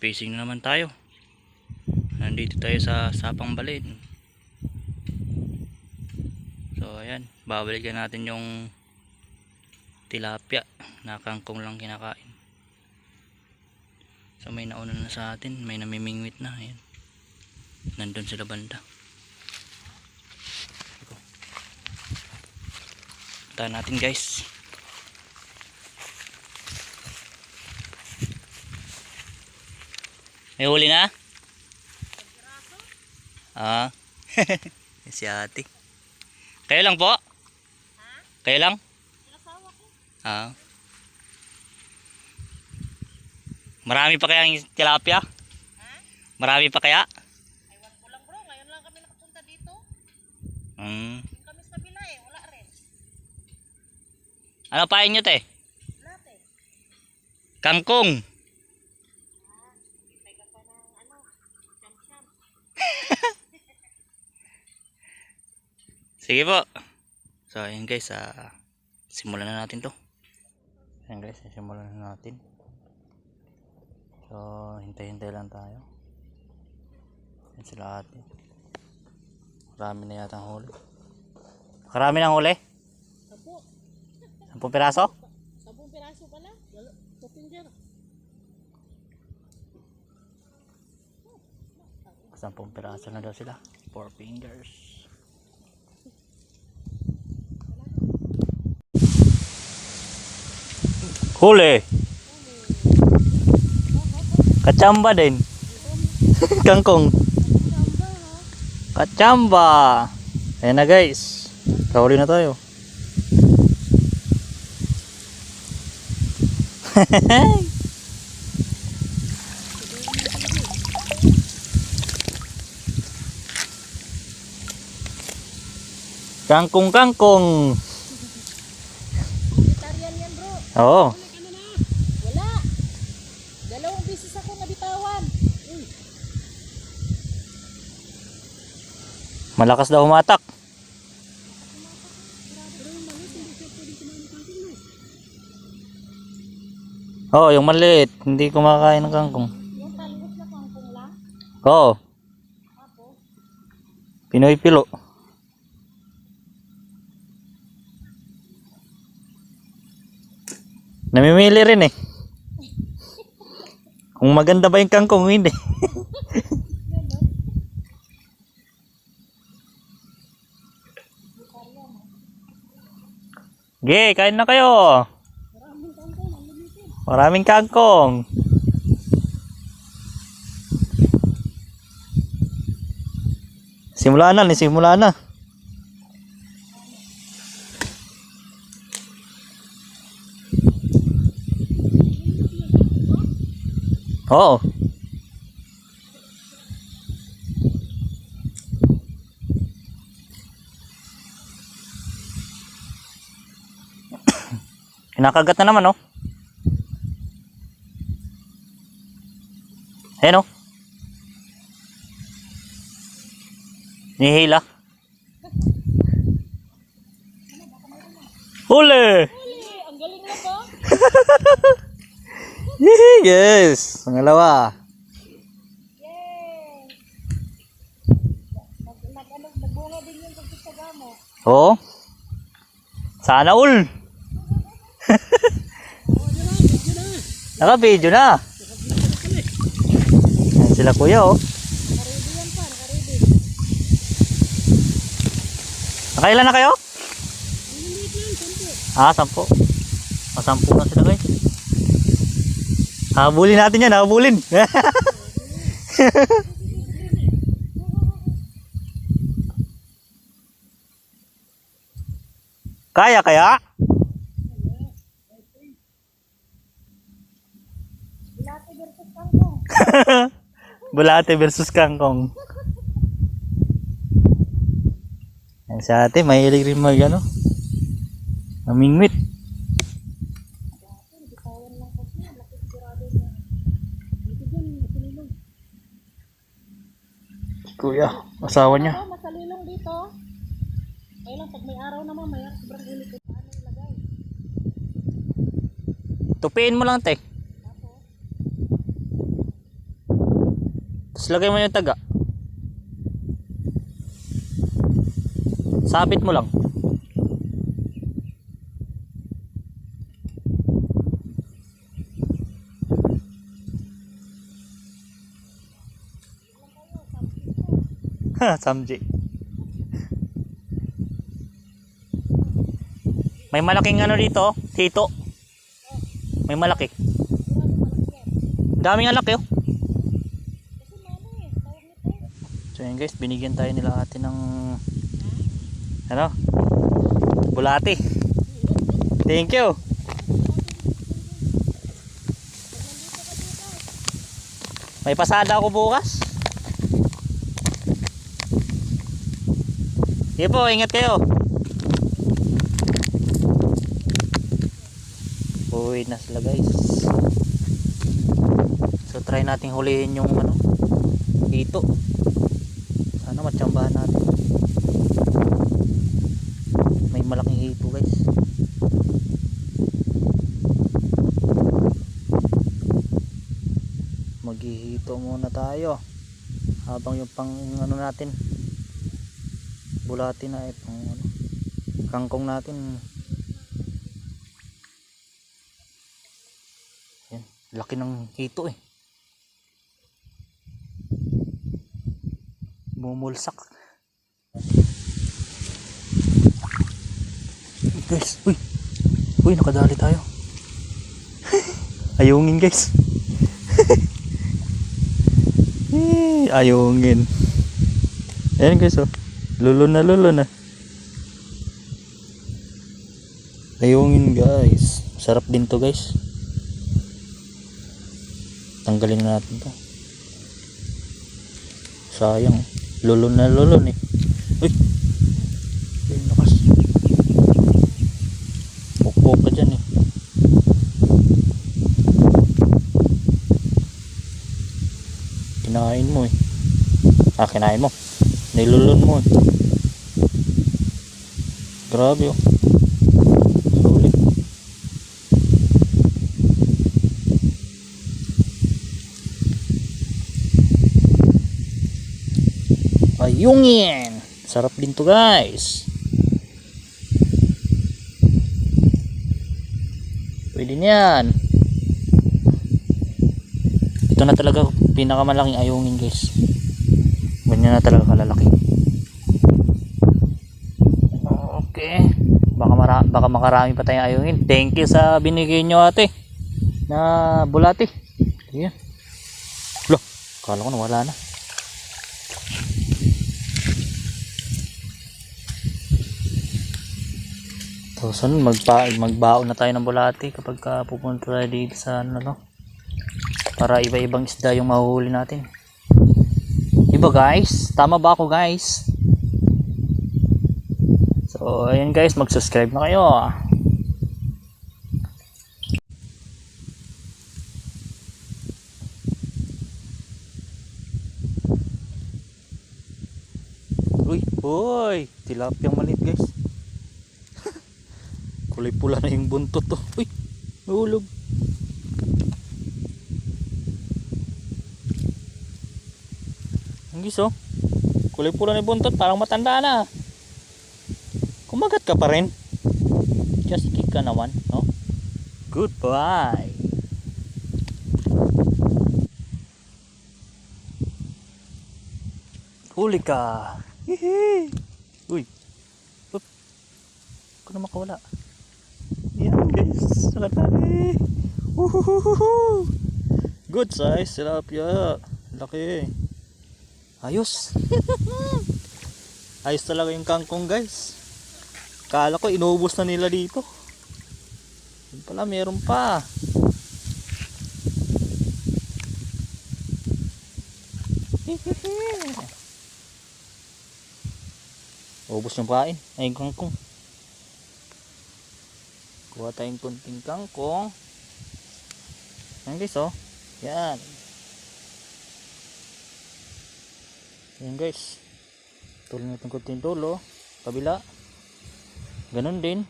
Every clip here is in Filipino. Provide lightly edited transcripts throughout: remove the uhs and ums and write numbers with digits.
fishing na naman tayo. Nandito tayo sa Sapang Balin. So ayan, babalikan natin yung tilapia na kangkong lang kinakain. So may nauna na sa atin, may namimingwit na. Ayan, nandun sila banda. Punta natin guys. May huli na? Ah. Si ate. Kayo lang po? Ha? Kayo lang? Asawa ko. Ah. Marami pa kaya yung tilapia? Ha? Marami pa kaya? Aywan ko lang bro, ngayon lang kami nakapunta dito. Hmm. Yung kami sa kabila wala rin. Ano pain nyo te? Wala te. Kangkong. Sige po. So ayan guys, simulan na natin to. Ayan guys, simulan na natin. So hintay-hintay lang tayo. Ayan sila ate. Marami na yata ang huli. Marami na ang huli? 10 piraso? 10 piraso pala. Tupin dyan. 10 piraso na daw sila. 4 fingers. Huli. Kachamba din. Kangkong. Kachamba. Ayan na guys. Kahuli na tayo. Kangkong. Vegetarian yan bro. Oo. Wala. 2 beses ako nabitawan. Malakas daw humatak. Oo, yung maliit. Hindi kumakain ng kangkong. Yung talbos na kangkong lang. Oo. Tapos, Pinoy pilo. Namimili rin eh. Kung maganda ba yung kangkong, hindi. Ge, kain na kayo. Maraming kangkong. Simula na. Oo. Kinakagat na naman, oh. Ayan, oh. Nihila. Huli! ang galing na ba? Yes! Pangalawa. Yay! Nagbunga din yung pagkitsaga mo. Oo. Sana all. Naka-video na. Yan sila kuya, oh. Nakaredy yan pa, nakaredy. Nakailan na kayo? Ang liit yan, 10. 10. 10 na sila guys. Habulin natin yan, habulin. Kaya? Bulate versus kangkong. Bulate versus kangkong. Yan sa ate, mahilig rin mag ano, mamingwit. Kuya, asawa niya. Ako, masalilong dito. Kaya lang, pag may araw naman, may sobrang ulit. Paano ilagay? Tupiin mo lang, te. Tapos lagay mo yung taga. Sabit mo lang. Ha, samji. May malaking ano dito, hito. May malaki. Daming alak oh. So yun guys, binigyan tayo nila ate ng ano? Bulati. Thank you. May pasada ako bukas. Sige po, ingat kayo. Uwi na sila guys. So try nating hulihin yung ano, hito. Sana matsambahan natin. May malaking hito guys. Maghihito muna tayo habang yung pang ano natin, bulati na itong ano, kangkong natin. Yan, laki ng hito eh. Bumulsak guys. Uy, nakadali tayo. Ayungin guys. Ayungin. Ayan guys oh. Lulo na. Ayungin guys. Sarap din to guys. Tanggalin natin to. Sayang. Lulo na eh. Uy. Ay, lakas. Pukpok ka dyan eh. Kinain mo eh. Kinain mo. Nilulun mo eh. Grabe oh. Sulit. Ayungin. Sarap din to guys. Pwede niyan. Ito na talaga pinakamalaking ayungin guys. Ganyan na talaga kalalaki. Okay. Baka makarami pa tayong ayungin. Thank you sa binigay nyo ate na bulati. Ayan. Loh, kala ko nawala na. So sunod magbaon na tayo ng bulati kapag pupunta tayo dito sa ano no, para iba-ibang isda yung mahuhuli natin. Diba guys? Tama ba ako guys? So ayun guys, mag-subscribe na kayo. Uy, tilapiyang maliit guys. Kulay pula na yung buntot to. Uy, nahulog. Ang giso, kulay pula na yung buntot, parang matanda na. Kumagat ka pa rin. Just kick ka naman, no? Goodbye. Huli ka. Hihi. Uy. Up. Ako na makawala. Yan guys, nakatali. Uhuhuhu. Good size tilapia. Laki. Ayos. Ayos talaga yung kangkong guys. Kala ko inubos na nila dito. Yun pala, meron pa. Ubos yung kain. Ay, yung kangkong. Kuha tayong kunting kangkong. Yan guys oh. Yan. Yan guys. Tuloy natin kunting tulo. Kabila. Ganon din.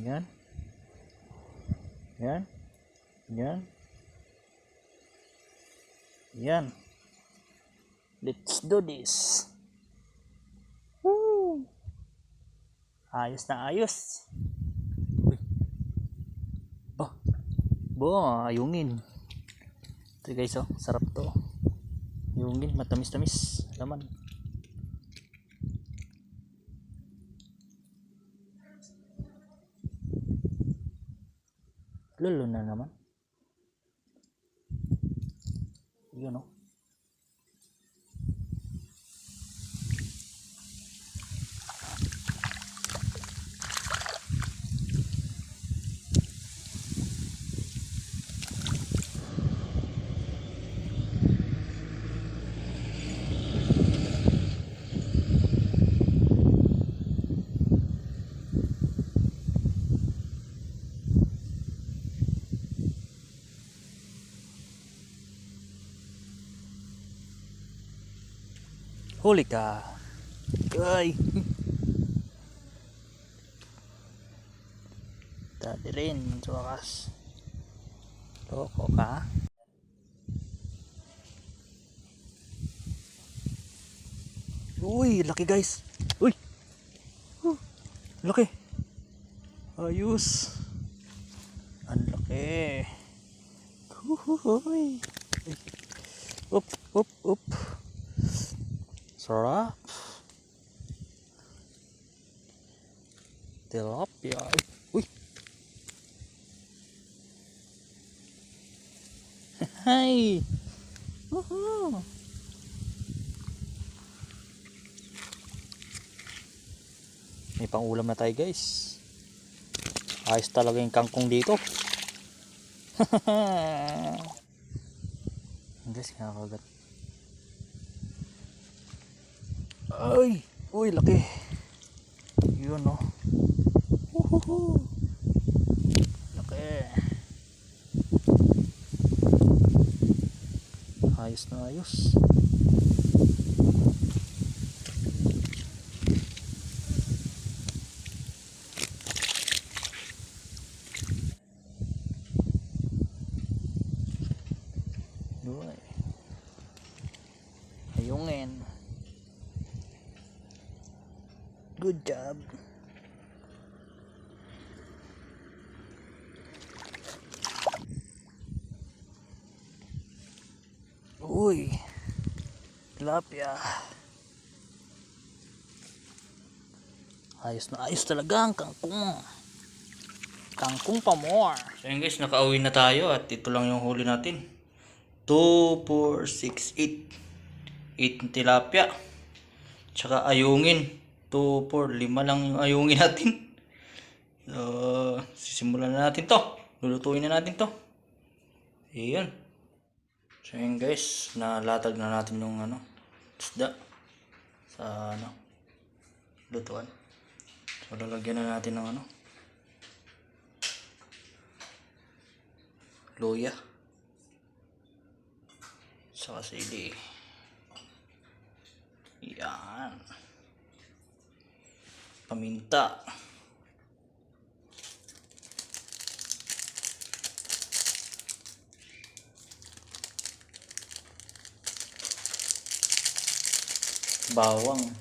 Yan. Yan. Yan. Yan. Let's do this. Woo! Ayos na ayos. Uy. Ayungin. Ito guys, sarap to. Ayungin, matamis-tamis. Laman. Lalo na naman. Yun huli ka. Ay. Dati rin sa wakas. Loko ka. Uy, laki guys. Uy. Laki. Ayos. Ang laki. Uy. Up. Sarap. Tilapia. Uy. Hai. May pang-ulam na tayo guys. Ayos talaga yung kangkong dito. Guys, nakakagat. Ay, uy, laki. Yun laki. Ayos na ayos. Uy. Ayungin. Good job. Uy. Tilapia. Ayos na ayos talaga ang kangkong. Kangkong pa more. So yun guys, nakauwi na tayo at ito lang yung huli natin. 2, 4, 6, 8. 8 tilapia. Tsaka ayungin. 2, 4, 5 lang yung ayungin natin. So, sisimulan na natin to. Lulutuin na natin to. Ayan. So yun guys, nalatag na natin yung isda sa lutuan. So lalagyan na natin ng luya. Saka sili. Yan. Paminta. Bawang.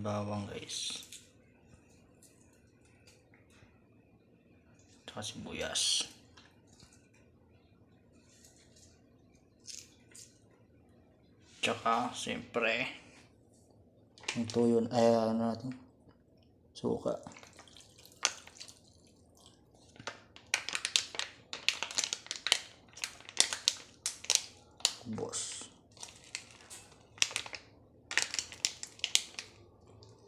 Bawang guys. Saka sibuyas. Tsaka siyempre ito yun ay natin suka. Boss.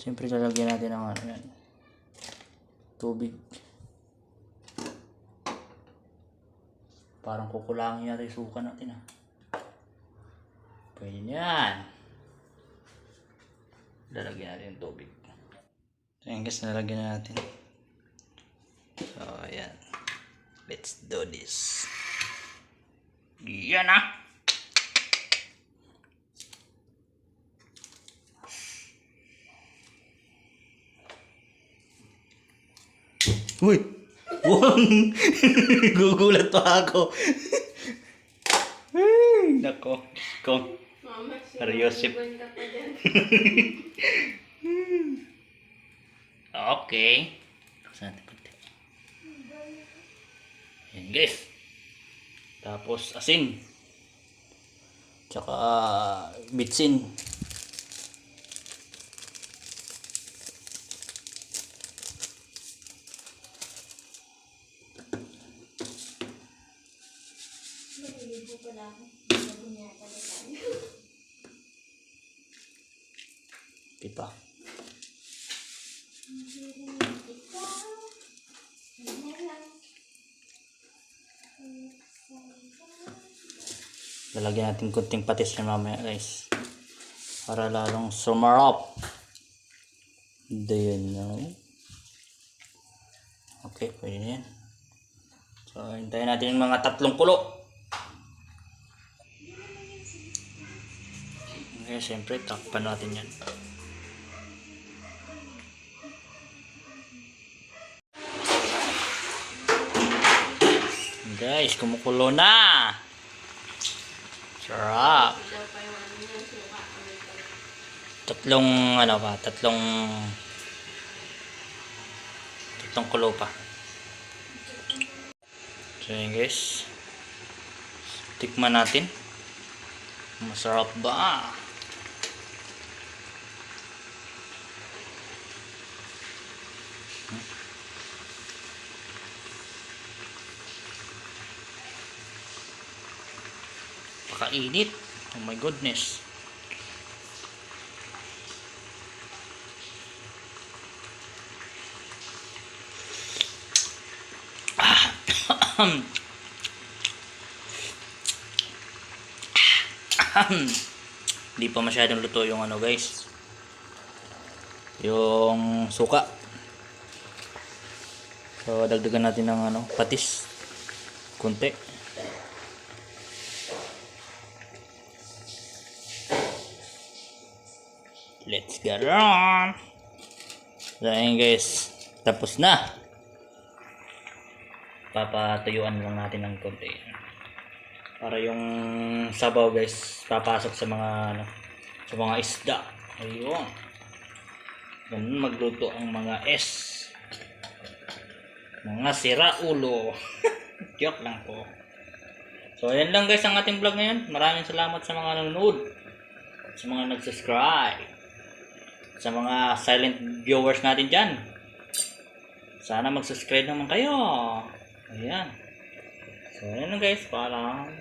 Siyempre lalagyan natin ng yan. Tubig. Parang kukulangin natin yung suka natin Pwede yan. Lalagyan natin yung tubig. So yan guys, nalagyan na natin. So ayan. Let's do this. Yan Uy! Gugulat pa ako. Ay, nako. Kung Mama, Ariosip. sinungalingan ka pa dyan. Okay. Saan natin konti? Ayan guys. Tapos asin. Tsaka bitsin. Maliligo pala ako. Bago niya talaga. Diba? Lalagyan natin kunting patis yan mamaya guys. Para lalong sumarap. Then, okay, pwede na yan. So, hintayin natin yung mga 3 kulo. Okay, siyempre, takpan natin yan. Guys, kumukulo na. Sarap. Daw pa yung ano niya, suka. Tatlong kulo pa. So yun guys, tikman natin. Masarap ba? Pakainit. Oh my goodness. Hindi pa masyadong luto yung ano guys, yung suka. So dagdagan natin ng ano, patis kunti. Let's get on. So ayun guys, tapos na. Papatuyuan lang natin ng konti para yung sabaw guys papasok sa mga ano, sa mga isda. Ayun, ganun magluto ang mga mga sira ulo. Joke lang po. So ayan lang guys ang ating vlog ngayon. Maraming salamat sa mga nanonood, sa mga nag-subscribe, sa mga silent viewers natin dyan. Sana mag-subscribe naman kayo. Ayan. So, ayan lang guys. Paalam.